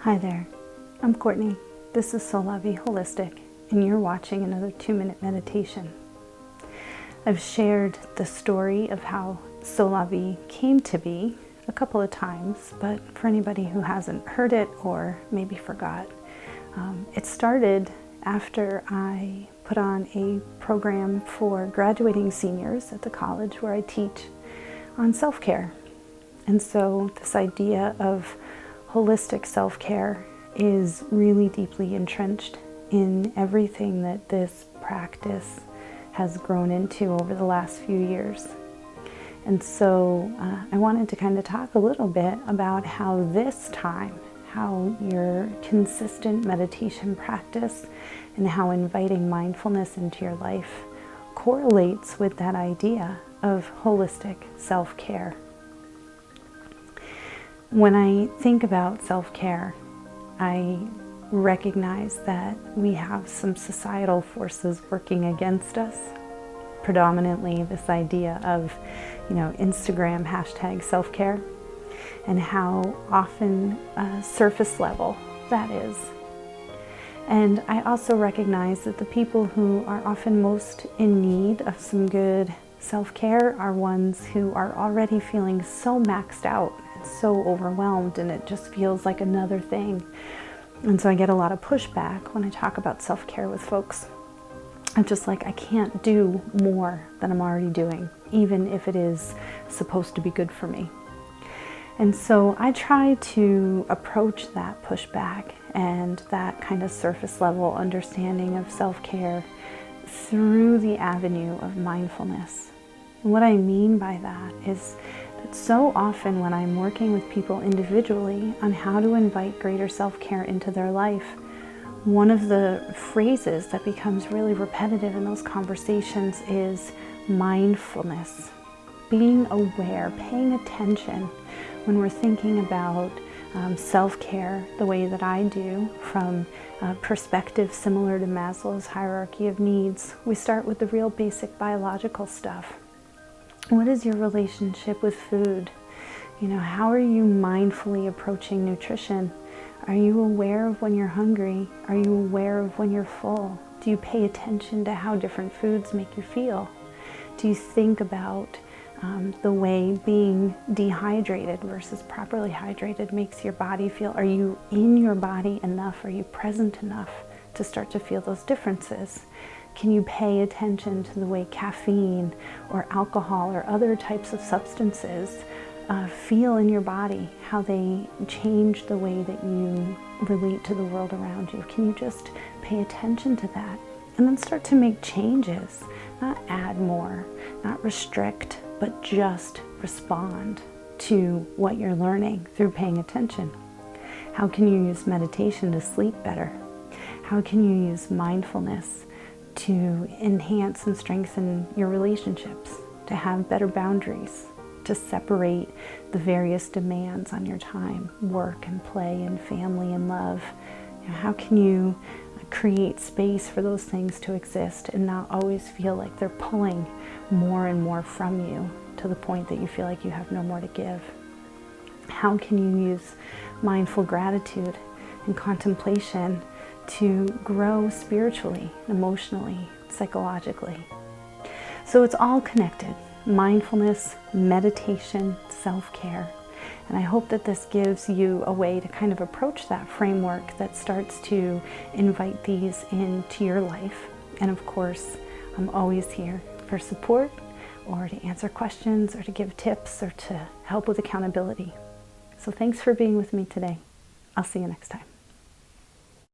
Hi there, I'm Courtney. This is Solavi Holistic, and you're watching another 2-minute meditation. I've shared the story of how Solavi came to be a couple of times, but for anybody who hasn't heard it or maybe forgot, it started after I put on a program for graduating seniors at the college where I teach on self-care. And so this idea of holistic self-care is really deeply entrenched in everything that this practice has grown into over the last few years. And so I wanted to kind of talk a little bit about how this time, how your consistent meditation practice and how inviting mindfulness into your life correlates with that idea of holistic self-care. When I think about self-care, I recognize that we have some societal forces working against us. Predominantly this idea of, Instagram hashtag self-care, and how often surface level that is. And I also recognize that the people who are often most in need of some good self-care are ones who are already feeling so maxed out and so overwhelmed, and it just feels like another thing. And so I get a lot of pushback when I talk about self-care with folks. I'm just like, I can't do more than I'm already doing, even if it is supposed to be good for me. And so I try to approach that pushback and that kind of surface level understanding of self-care through the avenue of mindfulness. And what I mean by that is that so often when I'm working with people individually on how to invite greater self-care into their life, one of the phrases that becomes really repetitive in those conversations is mindfulness. Being aware, paying attention when we're thinking about self-care the way that I do, from a perspective similar to Maslow's hierarchy of needs. We start with the real basic biological stuff. What is your relationship with food? How are you mindfully approaching nutrition? Are you aware of when you're hungry? Are you aware of when you're full? Do you pay attention to how different foods make you feel? Do you think about the way being dehydrated versus properly hydrated makes your body feel? Are you in your body enough? Are you present enough to start to feel those differences? Can you pay attention to the way caffeine or alcohol or other types of substances feel in your body, how they change the way that you relate to the world around you? Can you just pay attention to that? And then start to make changes, not add more, not restrict, but just respond to what you're learning through paying attention. How can you use meditation to sleep better? How can you use mindfulness to enhance and strengthen your relationships, to have better boundaries, to separate the various demands on your time, work and play and family and love? How can you create space for those things to exist and not always feel like they're pulling more and more from you to the point that you feel like you have no more to give? How can you use mindful gratitude and contemplation to grow spiritually, emotionally, psychologically? So it's all connected. Mindfulness, meditation, self-care. And I hope that this gives you a way to kind of approach that framework that starts to invite these into your life. And of course, I'm always here for support or to answer questions or to give tips or to help with accountability. So thanks for being with me today. I'll see you next time.